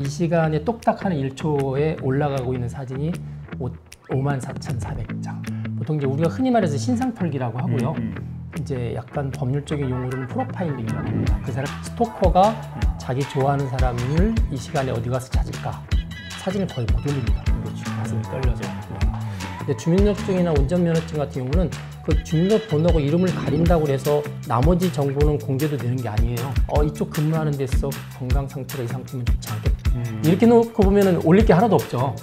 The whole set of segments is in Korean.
이 시간에 똑딱하는 1초에 올라가고 있는 사진이 54,400장. 보통 이제 우리가 흔히 말해서 신상털기라고 하고요. 이제 약간 법률적인 용어로는 프로파일링이라고 합니다. 그 사람 스토커가 자기 좋아하는 사람을 이 시간에 어디 가서 찾을까? 사진을 거의 못 올립니다. 가슴이 떨려서. 근데 주민등록증이나 운전면허증 같은 경우는 그 주민등록번호하고 이름을 가린다고 해서 나머지 정보는 공개도 되는 게 아니에요. 이쪽 근무하는 데서 건강 상태가 이 상태면 좋지 않겠다. 이렇게 놓고 보면은 올릴 게 하나도 없죠.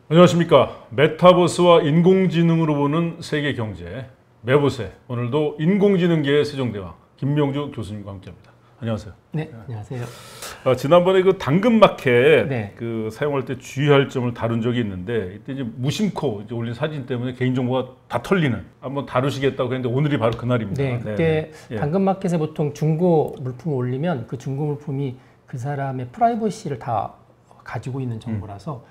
안녕하십니까. 메타버스와 인공지능으로 보는 세계 경제 매보세. 오늘도 인공지능계의 세종대왕 김명주 교수님과 함께합니다. 안녕하세요. 네, 안녕하세요. 지난번에 그 당근마켓 네. 그 사용할 때 주의할 점을 다룬 적이 있는데 이때 이제 무심코 이제 올린 사진 때문에 개인정보가 다 털리는 한번 다루시겠다고 했는데 오늘이 바로 그날입니다. 네, 그때 당근마켓에 보통 중고 물품을 올리면 그 중고 물품이 그 사람의 프라이버시를 다 가지고 있는 정보라서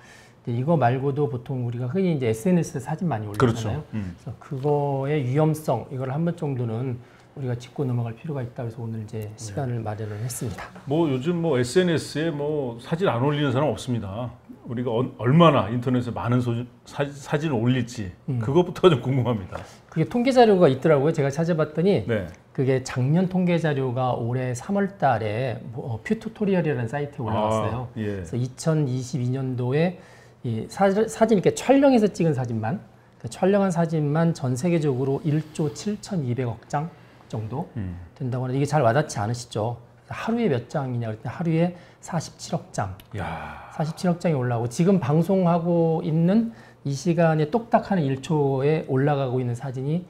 이거 말고도 보통 우리가 흔히 이제 SNS에 사진 많이 올리잖아요. 그렇죠. 그래서 그거의 위험성 이걸 한 번 정도는 우리가 짚고 넘어갈 필요가 있다. 그래서 오늘 이제 시간을 마련을 했습니다. 뭐 요즘 뭐 SNS에 뭐 사진 안 올리는 사람 없습니다. 우리가 얼마나 인터넷에 많은 사진을 올릴지 그것부터가 좀 궁금합니다. 그게 통계 자료가 있더라고요. 제가 찾아봤더니 네. 그게 작년 통계 자료가 올해 3월 달에 퓨토토리얼이라는 사이트에 올라왔어요. 예. 그래서 2022년도에 이 사진 이렇게 촬영해서 찍은 사진만 촬영한 사진만 전 세계적으로 1조 7,200억 장 정도 된다고 하는데 이게 잘 와닿지 않으시죠? 하루에 몇 장이냐 그랬더니 하루에 47억 장. 야. 47억 장이 올라오고 지금 방송하고 있는 이 시간에 똑딱하는 1초에 올라가고 있는 사진이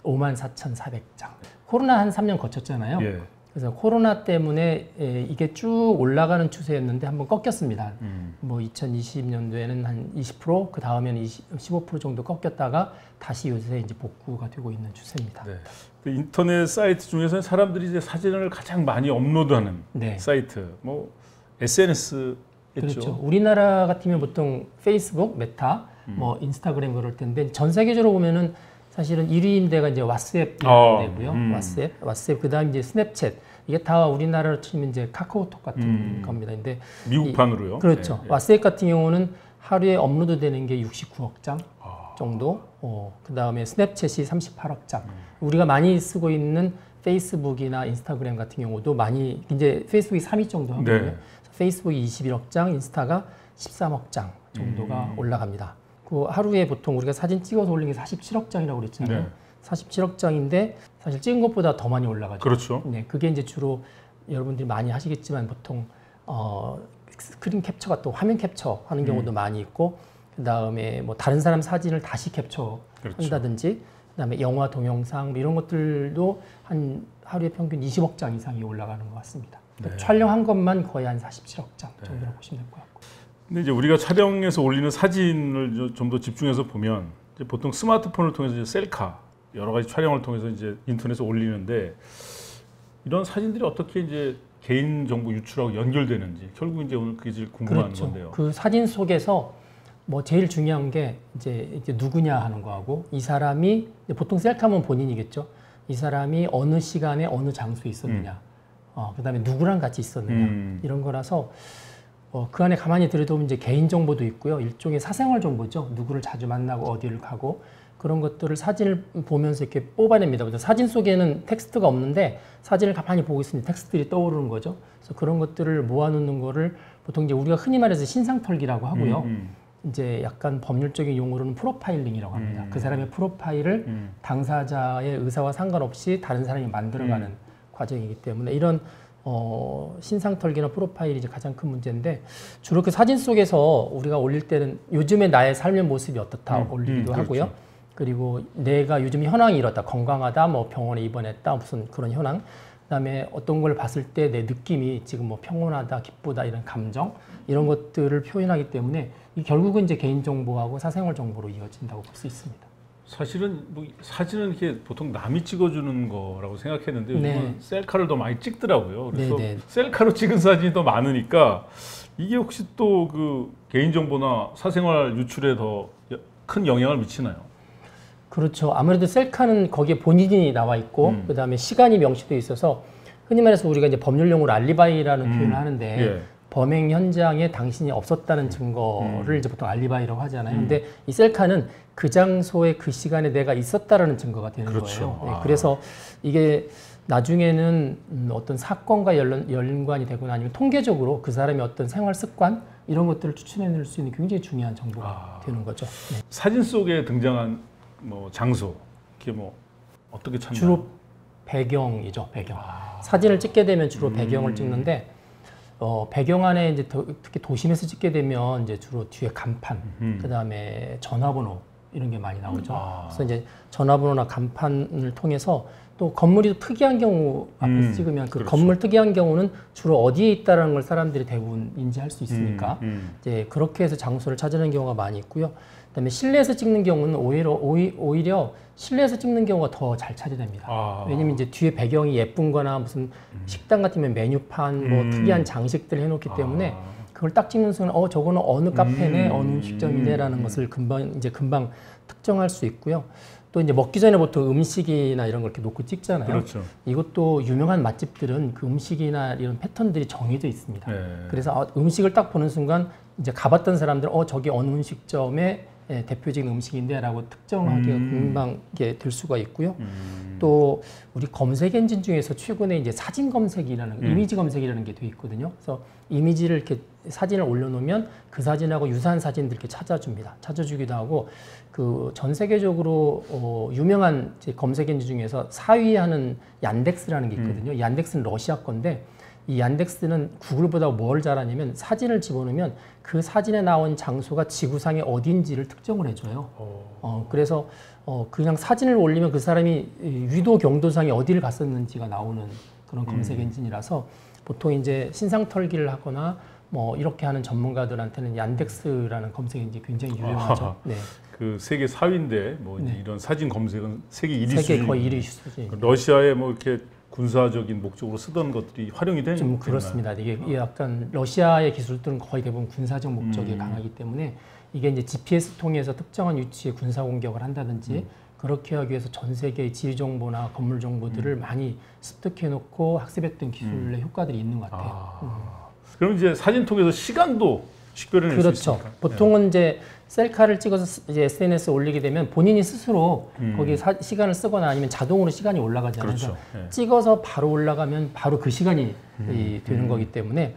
54,400장. 코로나 한 3년 거쳤잖아요. 예. 그래서 코로나 때문에 이게 쭉 올라가는 추세였는데 한번 꺾였습니다. 뭐 2020년도에는 한 20%, 그 다음에는 15% 정도 꺾였다가 다시 요새 이제 복구가 되고 있는 추세입니다. 네. 그 인터넷 사이트 중에서는 사람들이 이제 사진을 가장 많이 업로드하는 네. 사이트, 뭐 SNS겠죠. 그렇죠. 우리나라 같으면 보통 페이스북, 메타, 뭐 인스타그램 그럴 텐데 전 세계적으로 보면은 사실은 1위인 데가 이제 왓츠앱 되고요. 왓츠앱 그다음 이제 스냅챗 이게 다 우리나라로 치면 이제 카카오톡 같은 겁니다. 근데 미국판으로요. 그렇죠. 예. 왓츠앱 같은 경우는 하루에 업로드되는 게 69억 장 정도. 그다음에 스냅챗이 38억 장. 우리가 많이 쓰고 있는 페이스북이나 인스타그램 같은 경우도 많이 이제 페이스북이 3위 정도 하거든요. 네. 페이스북이 21억 장, 인스타가 13억 장 정도가 올라갑니다. 그 하루에 보통 우리가 사진 찍어서 올린 게 47억 장이라고 그랬잖아요. 네. 47억 장인데 사실 찍은 것보다 더 많이 올라가죠. 그렇죠. 네, 그게 이제 주로 여러분들이 많이 하시겠지만 보통 스크린 캡처가 또 화면 캡처 하는 경우도 많이 있고 그다음에 뭐 다른 사람 사진을 다시 캡처 그렇죠. 한다든지 그다음에 영화, 동영상 뭐 이런 것들도 한 하루에 평균 20억 장 이상이 올라가는 것 같습니다. 네. 촬영한 것만 거의 한 47억 장 정도라고 보시면 될 것 같고. 근데 이제 우리가 촬영해서 올리는 사진을 좀 더 집중해서 보면 이제 보통 스마트폰을 통해서 이제 셀카 여러 가지 촬영을 통해서 이제 인터넷에 올리는데 이런 사진들이 어떻게 이제 개인 정보 유출하고 연결되는지 결국 이제 오늘 그게 제일 궁금한 그렇죠. 건데요. 그 사진 속에서 뭐 제일 중요한 게 이제 누구냐 하는 거하고 이 사람이 보통 셀카면 본인이겠죠. 이 사람이 어느 시간에 어느 장소에 있었느냐, 그다음에 누구랑 같이 있었느냐 이런 거라서. 그 안에 가만히 들여다보면 이제 개인 정보도 있고요. 일종의 사생활 정보죠. 누구를 자주 만나고 어디를 가고 그런 것들을 사진을 보면서 이렇게 뽑아냅니다. 사진 속에는 텍스트가 없는데 사진을 가만히 보고 있으면 텍스트들이 떠오르는 거죠. 그래서 그런 것들을 모아놓는 거를 보통 이제 우리가 흔히 말해서 신상털기라고 하고요. 이제 약간 법률적인 용어로는 프로파일링이라고 합니다. 그 사람의 프로파일을 당사자의 의사와 상관없이 다른 사람이 만들어가는 과정이기 때문에 이런 신상털기나 프로파일이 이제 가장 큰 문제인데 주로 그 사진 속에서 우리가 올릴 때는 요즘의 나의 삶의 모습이 어떻다 올리기도 하고요. 그렇죠. 그리고 내가 요즘 현황이 이렇다, 건강하다, 뭐 병원에 입원했다, 무슨 그런 현황. 그다음에 어떤 걸 봤을 때 내 느낌이 지금 뭐 평온하다, 기쁘다 이런 감정 이런 것들을 표현하기 때문에 이 결국은 이제 개인 정보하고 사생활 정보로 이어진다고 볼 수 있습니다. 사실은 뭐 사진은 이렇게 보통 남이 찍어주는 거라고 생각했는데 요즘은 셀카를 더 많이 찍더라고요. 그래서 셀카로 찍은 사진이 더 많으니까 이게 혹시 또 그 개인정보나 사생활 유출에 더 큰 영향을 미치나요? 그렇죠. 아무래도 셀카는 거기에 본인이 나와 있고 그다음에 시간이 명시되어 있어서 흔히 말해서 우리가 이제 법률용어로 알리바이라는 표현을 하는데 예. 범행 현장에 당신이 없었다는 증거를 이제 보통 알리바이,라고 하잖아요. 근데 이 셀카는 그 장소에 그 시간에 내가 있었다라는 증거가 되는 그렇죠. 거예요. 네, 그래서 이게 나중에는 어떤 사건과 연관이 되거나 아니면 통계적으로 그 사람의 어떤 생활 습관 이런 것들을 추천해낼 수 있는 굉장히 중요한 정보가 되는 거죠. 네. 사진 속에 등장한 뭐 장소, 이게 뭐 어떻게 찾나요? 주로 배경이죠, 배경. 사진을 찍게 되면 주로 배경을 찍는데 배경 안에 이제 특히 도심에서 찍게 되면 이제 주로 뒤에 간판, 그다음에 전화번호 이런 게 많이 나오죠. 그래서 이제 전화번호나 간판을 통해서 또 건물이 특이한 경우 앞에서 찍으면 그 그렇죠. 건물 특이한 경우는 주로 어디에 있다라는 걸 사람들이 대부분 인지할 수 있으니까 이제 그렇게 해서 장소를 찾아내는 경우가 많이 있고요. 그다음에 실내에서 찍는 경우는 오히려 실내에서 찍는 경우가 더 잘 찾아냅니다. 왜냐면 이제 뒤에 배경이 예쁜거나 무슨 식당 같으면 메뉴판, 뭐 특이한 장식들 해놓기 때문에 그걸 딱 찍는 순간 저거는 어느 카페네, 어느 음식점이네라는 것을 금방 특정할 수 있고요. 또 이제 먹기 전에 보통 음식이나 이런 걸 이렇게 놓고 찍잖아요. 그렇죠. 이것도 유명한 맛집들은 그 음식이나 이런 패턴들이 정해져 있습니다. 네. 그래서 음식을 딱 보는 순간 이제 가봤던 사람들은 저기 어느 음식점에 대표적인 음식인데라고 특정하기가 금방 될 수가 있고요. 또 우리 검색 엔진 중에서 최근에 이제 사진 검색이라는 이미지 검색이라는 게 돼 있거든요. 그래서 이미지를 이렇게 사진을 올려놓으면 그 사진하고 유사한 사진들 이렇게 찾아줍니다. 찾아주기도 하고 그 전 세계적으로 유명한 이제 검색 엔진 중에서 4위 하는 얀덱스라는 게 있거든요. 얀덱스는 러시아 건데 이 얀덱스는 구글보다 뭘 잘하냐면 사진을 집어넣으면 그 사진에 나온 장소가 지구상의 어딘지를 특정을 해줘요. 그래서 그냥 사진을 올리면 그 사람이 위도 경도상에 어디를 갔었는지가 나오는 그런 검색 엔진이라서 보통 이제 신상 털기를 하거나 뭐 이렇게 하는 전문가들한테는 얀덱스라는 검색 엔진이 굉장히 유용하죠. 네. 그 세계 4위인데 뭐 이제 이런 사진 검색은 세계 1위 세계 수준. 거의 1위 수준. 러시아에 뭐 이렇게 군사적인 목적으로 쓰던 것들이 활용이 되는 좀 그렇습니다. 이게 약간 러시아의 기술들은 거의 대부분 군사적 목적이 강하기 때문에 이게 이제 GPS 통해서 특정한 위치에 군사 공격을 한다든지 그렇게 하기 위해서 전 세계의 지리 정보나 건물 정보들을 많이 습득해 놓고 학습했던 기술의 효과들이 있는 것 같아요. 그럼 이제 사진 통해서 시간도 식별해낼 수 그렇죠. 있습니까? 보통은 이제 셀카를 찍어서 이제 SNS에 올리게 되면 본인이 스스로 거기에 시간을 쓰거나 아니면 자동으로 시간이 올라가잖아요. 그렇죠. 그래서 찍어서 바로 올라가면 바로 그 시간이 되는 거기 때문에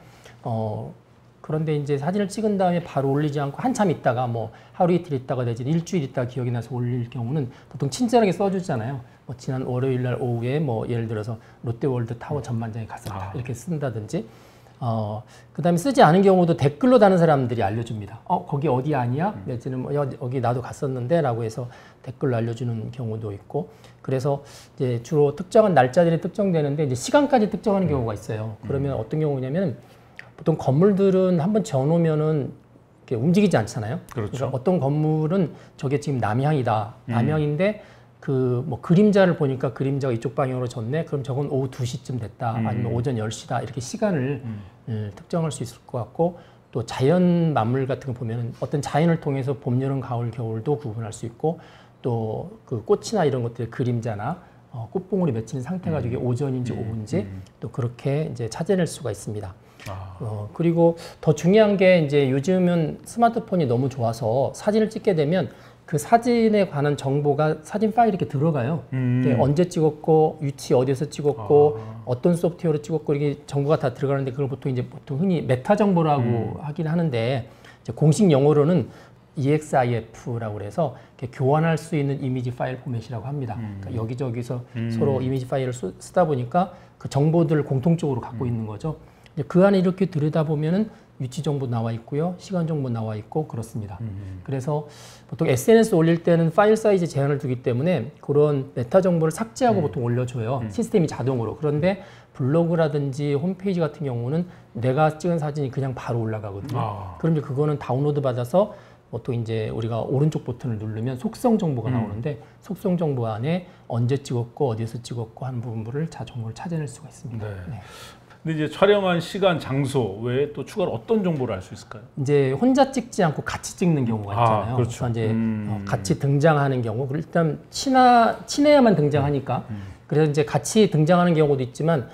그런데 이제 사진을 찍은 다음에 바로 올리지 않고 한참 있다가 뭐 하루 이틀 있다가 내지 일주일 있다가 기억이 나서 올릴 경우는 보통 친절하게 써주잖아요. 뭐 지난 월요일 날 오후에 뭐 예를 들어서 롯데월드 타워 전망장에 갔었다 이렇게 쓴다든지 그다음에 쓰지 않은 경우도 댓글로 다른 사람들이 알려줍니다. 거기 어디 아니야? 내지는 뭐 여기 나도 갔었는데 라고 해서 댓글로 알려주는 경우도 있고 그래서 이제 주로 특정한 날짜들이 특정되는데 이제 시간까지 특정하는 경우가 있어요. 그러면 어떤 경우냐면 보통 건물들은 한번 지어놓으면은 이렇게 움직이지 않잖아요. 그렇죠. 그러니까 어떤 건물은 저게 지금 남향이다. 남향인데 그 뭐 그림자를 보니까 그림자가 이쪽 방향으로 졌네. 그럼 저건 오후 2시쯤 됐다. 아니면 오전 10시다. 이렇게 시간을 특정할 수 있을 것 같고 또 자연 만물 같은 거 보면은 어떤 자연을 통해서 봄, 여름, 가을, 겨울도 구분할 수 있고 또 그 꽃이나 이런 것들의 그림자나 꽃봉오리 맺히는 상태 가지고 이게 오전인지 오후인지 또 그렇게 이제 찾아낼 수가 있습니다. 그리고 더 중요한 게 이제 요즘은 스마트폰이 너무 좋아서 사진을 찍게 되면 그 사진에 관한 정보가 사진 파일에 이렇게 들어가요. 언제 찍었고, 위치 어디에서 찍었고, 어떤 소프트웨어로 찍었고, 이게 정보가 다 들어가는데 그걸 보통 흔히 메타 정보라고 하긴 하는데 이제 공식 용어로는 EXIF라고 그래서 교환할 수 있는 이미지 파일 포맷이라고 합니다. 그러니까 여기저기서 서로 이미지 파일을 쓰다 보니까 그 정보들을 공통적으로 갖고 있는 거죠. 그 안에 이렇게 들여다보면은 위치 정보 나와 있고요, 시간 정보 나와 있고 그렇습니다. 그래서 보통 SNS 올릴 때는 파일 사이즈 제한을 두기 때문에 그런 메타 정보를 삭제하고 보통 올려줘요. 시스템이 자동으로. 그런데 블로그라든지 홈페이지 같은 경우는 내가 찍은 사진이 그냥 바로 올라가거든요. 그럼 이제 그거는 다운로드 받아서 보통 이제 우리가 오른쪽 버튼을 누르면 속성 정보가 나오는데 속성 정보 안에 언제 찍었고 어디에서 찍었고 하는 부분들을 정보를 찾아낼 수가 있습니다. 네. 네. 근데 이제 촬영한 시간, 장소 외에 또 추가로 어떤 정보를 알 수 있을까요? 이제 혼자 찍지 않고 같이 찍는 경우가 있잖아요. 그렇죠. 그래서 이제 같이 등장하는 경우, 일단 친해야만 등장하니까. 그래서 이제 같이 등장하는 경우도 있지만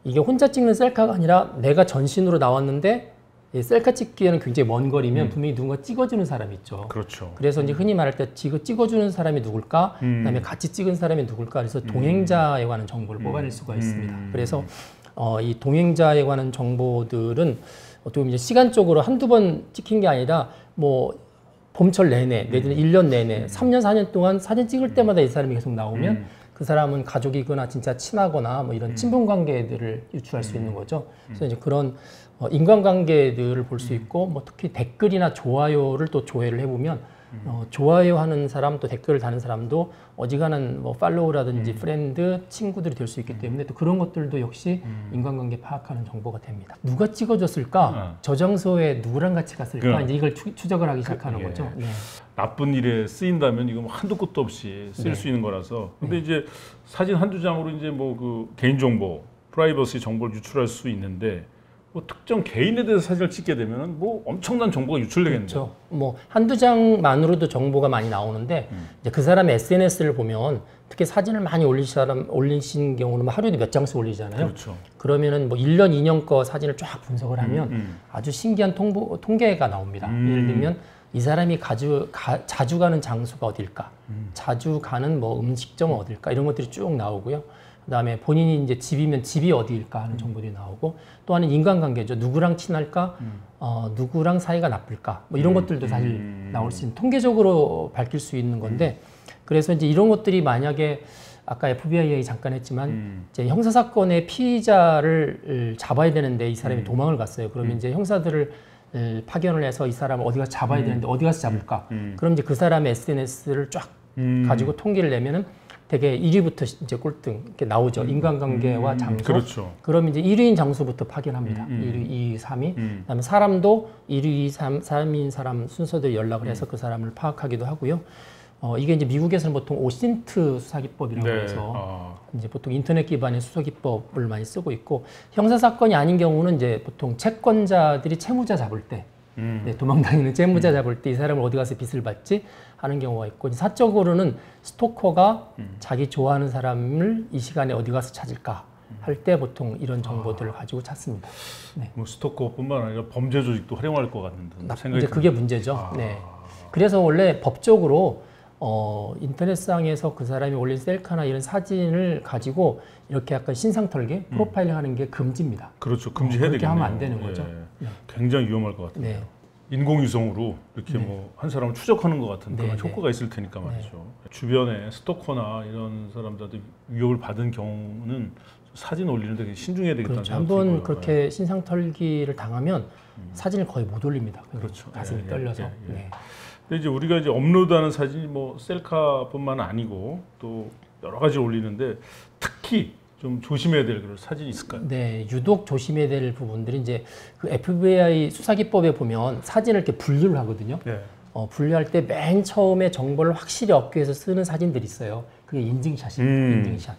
이게 혼자 찍는 셀카가 아니라 내가 전신으로 나왔는데 이 셀카 찍기에는 굉장히 먼 거리면 분명히 누군가 찍어주는 사람이 있죠. 그렇죠. 그래서 이제 흔히 말할 때 찍어주는 사람이 누굴까, 그다음에 같이 찍은 사람이 누굴까, 그래서 동행자에 관한 정보를 뽑아낼 수가 있습니다. 그래서 이 동행자에 관한 정보들은 어떻게 보면 이제 시간적으로 한두 번 찍힌 게 아니라 뭐 봄철 내내, 내지는 1년 내내, 3년, 4년 동안 사진 찍을 때마다 이 사람이 계속 나오면 그 사람은 가족이거나 진짜 친하거나 뭐 이런 친분 관계들을 유추할 수 있는 거죠. 그래서 이제 그런 인간관계들을 볼 수 있고, 뭐 특히 댓글이나 좋아요를 또 조회를 해보면 좋아요 하는 사람, 또 댓글을 다는 사람도 어지간한 뭐 팔로우라든지 프렌드, 친구들이 될 수 있기 때문에 또 그런 것들도 역시 인간관계 파악하는 정보가 됩니다. 누가 찍어줬을까? 저 장소에 누구랑 같이 갔을까? 이제 이걸 추적을 하기 시작하는 거죠. 네. 나쁜 일에 쓰인다면 이거 뭐 한도 끝도 없이 쓸 수 있는 거라서. 근데 이제 사진 한두 장으로 이제 뭐 그 개인정보, 프라이버시 정보를 유출할 수 있는데 뭐 특정 개인에 대해서 사진을 찍게 되면 뭐 엄청난 정보가 유출되겠네요. 그렇죠. 뭐 한두 장만으로도 정보가 많이 나오는데 이제 그 사람의 SNS를 보면 특히 사진을 많이 올리신 경우는 하루에도 몇 장씩 올리잖아요. 그렇죠. 그러면은 뭐 1년, 2년 거 사진을 쫙 분석을 하면 아주 신기한 통계가 나옵니다. 예를 들면 이 사람이 자주 가는 장소가 어딜까? 자주 가는 뭐 음식점은 어딜까? 이런 것들이 쭉 나오고요. 그다음에 본인이 이제 집이면 집이 어디일까 하는 정보들이 나오고, 또 하나는 인간관계죠. 누구랑 친할까? 누구랑 사이가 나쁠까? 뭐 이런 것들도 사실 나올 수 있는, 통계적으로 밝힐 수 있는 건데, 그래서 이제 이런 것들이 만약에 아까 FBI 잠깐 했지만 이제 형사사건의 피의자를 잡아야 되는데 이 사람이 도망을 갔어요. 그러면 이제 형사들을 파견을 해서 이 사람을 어디 가서 잡아야 되는데 어디 가서 잡을까? 그럼 이제 그 사람의 SNS를 쫙 가지고 통계를 내면은 되게 1위부터 이제 꼴등 이렇게 나오죠. 인간관계와 장소. 그렇죠. 그럼 이제 1위인 장소부터 파견합니다. 1위, 2위, 3위. 그다음에 사람도 1위, 2위, 3위인 사람 순서대로 연락을 해서 그 사람을 파악하기도 하고요. 이게 이제 미국에서는 보통 오신트 수사기법이라고 해서 이제 보통 인터넷 기반의 수사기법을 많이 쓰고 있고, 형사 사건이 아닌 경우는 이제 보통 채권자들이 채무자 잡을 때, 도망다니는 채무자 잡을 때 이 사람을 어디 가서 빚을 받지 하는 경우가 있고, 사적으로는 스토커가 자기 좋아하는 사람을 이 시간에 어디 가서 찾을까 할 때 보통 이런 정보들을 가지고 찾습니다. 네. 뭐 스토커뿐만 아니라 범죄 조직도 활용할 것 같은 생각이 이제 그게 문제죠. 네. 그래서 원래 법적으로 인터넷상에서 그 사람이 올린 셀카나 이런 사진을 가지고 이렇게 약간 신상털기, 프로파일링 하는 게 금지입니다. 그렇죠. 금지해야 되겠네요. 그렇게 하면 안 되는 거죠. 네. 굉장히 위험할 것 같아요. 네. 인공위성으로 이렇게 뭐 한 사람을 추적하는 것 같은 그런 네. 효과가 있을 테니까 말이죠. 주변에 스토커나 이런 사람들한테 위협을 받은 경우는 사진 올리는데 되게 신중해야 되겠다는 그렇죠. 생각이 한번 들고요. 그렇게 신상털기를 당하면 사진을 거의 못 올립니다. 그렇죠. 가슴이 떨려서. 네. 근데 이제 우리가 이제 업로드하는 사진이 뭐 셀카뿐만 아니고 또 여러 가지 올리는데 특히 좀 조심해야 될 그런 사진이 있을까요? 네, 유독 조심해야 될 부분들이 이제 그 FBI 수사기법에 보면 사진을 이렇게 분류를 하거든요. 네. 분류할 때 맨 처음에 정보를 확실히 얻기 위해서 쓰는 사진들이 있어요. 그게 인증샷입니다. 인증샷.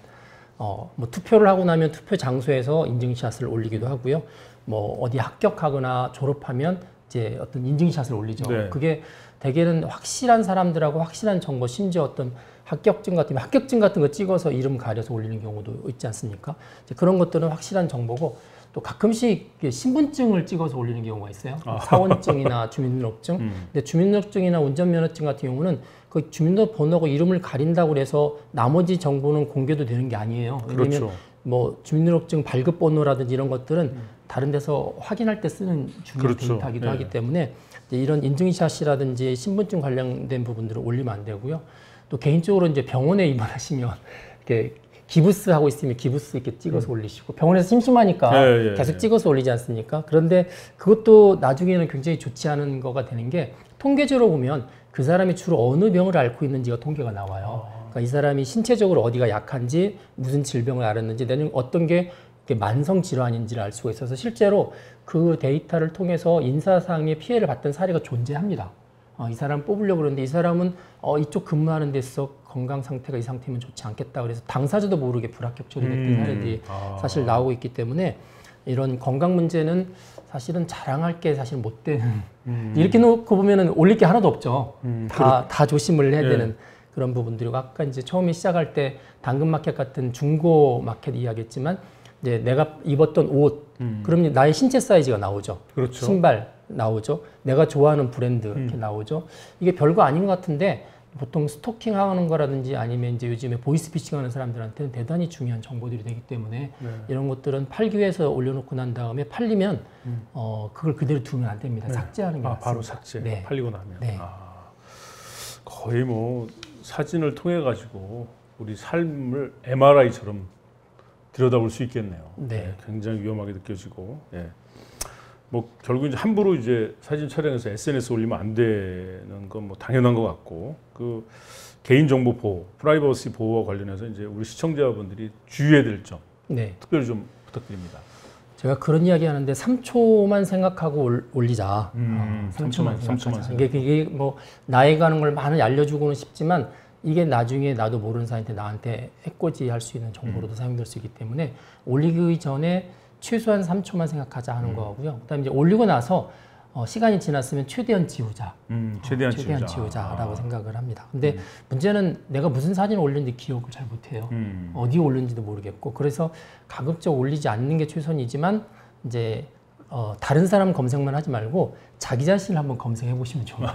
뭐 투표를 하고 나면 투표 장소에서 인증샷을 올리기도 하고요. 뭐 어디 합격하거나 졸업하면 이제 어떤 인증샷을 올리죠. 네. 그게 대개는 확실한 사람들하고 확실한 정보, 심지어 어떤 합격증 같은 거 찍어서 이름 가려서 올리는 경우도 있지 않습니까? 이제 그런 것들은 확실한 정보고, 또 가끔씩 신분증을 찍어서 올리는 경우가 있어요. 사원증이나 주민등록증. 근데 주민등록증이나 운전면허증 같은 경우는 그 주민등록번호하고 이름을 가린다고 해서 나머지 정보는 공개도 되는 게 아니에요. 왜냐면 그렇죠. 뭐 주민등록증 발급번호라든지 이런 것들은 다른 데서 확인할 때 쓰는 중요한 그렇죠. 데이터이기도 네. 하기 때문에 이제 이런 인증샷이라든지 신분증 관련된 부분들을 올리면 안 되고요. 또 개인적으로 이제 병원에 입원하시면 이렇게 기부스 하고 있으면 기부스 이렇게 찍어서 올리시고, 병원에서 심심하니까 계속 찍어서 올리지 않습니까? 그런데 그것도 나중에는 굉장히 좋지 않은 거가 되는 게, 통계적으로 보면 그 사람이 주로 어느 병을 앓고 있는지가 통계가 나와요. 그러니까 이 사람이 신체적으로 어디가 약한지, 무슨 질병을 앓았는지, 내는 어떤 게 만성 질환인지를 알 수가 있어서 실제로 그 데이터를 통해서 인사상의 피해를 봤던 사례가 존재합니다. 이 사람 뽑으려고 그러는데 이 사람은 이쪽 근무하는 데서 건강 상태가 이 상태면 좋지 않겠다 그래서 당사자도 모르게 불합격 처리됐던 사례들이 사실 나오고 있기 때문에 이런 건강 문제는 사실은 자랑할 게 사실 못 되는 이렇게 놓고 보면은 올릴 게 하나도 없죠. 다 조심을 해야 되는 그런 부분들이고 아까 이제 처음에 시작할 때 당근마켓 같은 중고 마켓 이야기했지만 이제 내가 입었던 옷 그러면 나의 신체 사이즈가 나오죠. 그렇죠. 신발 나오죠. 내가 좋아하는 브랜드 이렇게 나오죠. 이게 별거 아닌 것 같은데 보통 스토킹 하는 거라든지 아니면 이제 요즘에 보이스피싱 하는 사람들한테는 대단히 중요한 정보들이 되기 때문에 이런 것들은 팔기 위해서 올려놓고 난 다음에 팔리면 그걸 그대로 두면 안 됩니다. 삭제하는 게 맞습니다. 바로 삭제. 네. 팔리고 나면. 네. 거의 뭐 사진을 통해 가지고 우리 삶을 MRI처럼 들여다볼 수 있겠네요. 네. 굉장히 위험하게 느껴지고. 뭐 결국 이제 함부로 이제 사진 촬영해서 SNS 올리면 안 되는 건 뭐 당연한 것 같고 그 개인정보 보호, 프라이버시 보호와 관련해서 이제 우리 시청자분들이 주의해야 될 점 특별히 좀 부탁드립니다. 제가 그런 이야기 하는데 3초만 생각하고 올리자. 3초만 생각하자. 이게 뭐 나이가 하는 걸 많이 알려주고는 싶지만 이게 나중에 나도 모르는 사람한테 나한테 해코지 할 수 있는 정보로도 사용될 수 있기 때문에 올리기 전에 최소한 3초만 생각하자 하는 거고요. 그다음에 이제 올리고 나서 시간이 지났으면 최대한 지우자. 최대한 지우자라고 생각을 합니다. 근데 문제는 내가 무슨 사진을 올렸는지 기억을 잘 못해요. 어디에 올렸는지도 모르겠고 그래서 가급적 올리지 않는 게 최선이지만 이제 다른 사람 검색만 하지 말고 자기 자신을 한번 검색해 보시면 좋아요.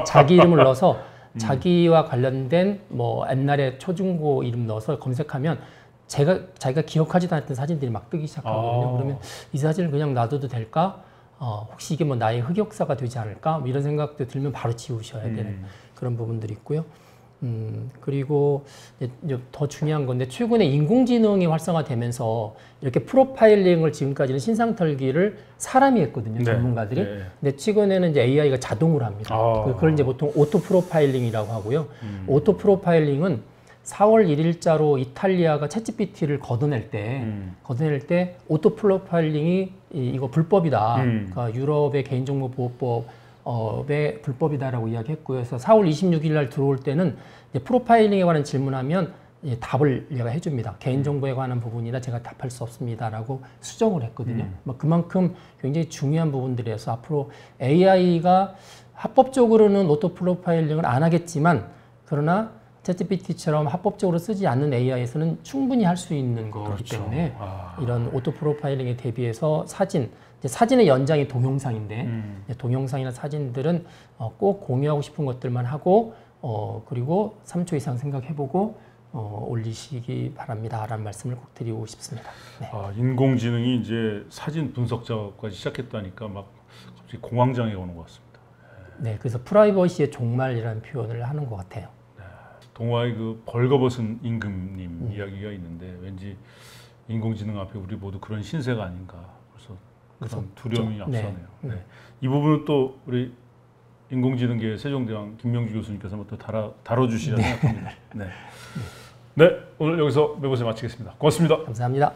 자기 이름을 넣어서 자기와 관련된 뭐 옛날에 초중고 이름 넣어서 검색하면 자기가 기억하지도 않았던 사진들이 막 뜨기 시작하거든요. 그러면 이 사진을 그냥 놔둬도 될까? 혹시 이게 뭐 나의 흑역사가 되지 않을까? 뭐 이런 생각도 들면 바로 지우셔야 되는 그런 부분들이 있고요. 그리고 이제 더 중요한 건데 최근에 인공지능이 활성화되면서 이렇게 프로파일링을 지금까지는 신상털기를 사람이 했거든요. 전문가들이. 근데 최근에는 이제 AI가 자동으로 합니다. 그걸 이제 보통 오토 프로파일링이라고 하고요. 오토 프로파일링은 4월 1일자로 이탈리아가 챗GPT를 걷어낼 때 오토 프로파일링이 이거 불법이다. 그러니까 유럽의 개인정보보호법의 불법이다라고 이야기했고요. 그래서 4월 26일 날 들어올 때는 이제 프로파일링에 관한 질문하면 답을 얘가 해줍니다. 개인정보에 관한 부분이나 제가 답할 수 없습니다라고 수정을 했거든요. 뭐 그만큼 굉장히 중요한 부분들이어서 앞으로 AI가 합법적으로는 오토 프로파일링을 안 하겠지만 그러나 챗GPT처럼 합법적으로 쓰지 않는 AI에서는 충분히 할 수 있는 거기 때문에 이런 오토 프로파일링에 대비해서 사진의 연장이 동영상인데 동영상이나 사진들은 꼭 공유하고 싶은 것들만 하고 그리고 3초 이상 생각해보고 올리시기 바랍니다라는 말씀을 꼭 드리고 싶습니다. 네. 인공지능이 이제 사진 분석 작업까지 시작했다니까 막 갑자기 공황장애가 오는 것 같습니다. 네, 그래서 프라이버시의 종말이라는 표현을 하는 것 같아요. 동화의 그 벌거벗은 임금님 이야기가 있는데 왠지 인공지능 앞에 우리 모두 그런 신세가 아닌가 그래서 그런 두려움이 앞서네요. 이 부분은 또 우리 인공지능계 세종대왕 김명주 교수님께서 또 다뤄주시리라 생각합니다. 네, 오늘 여기서 매고세 마치겠습니다. 고맙습니다. 감사합니다.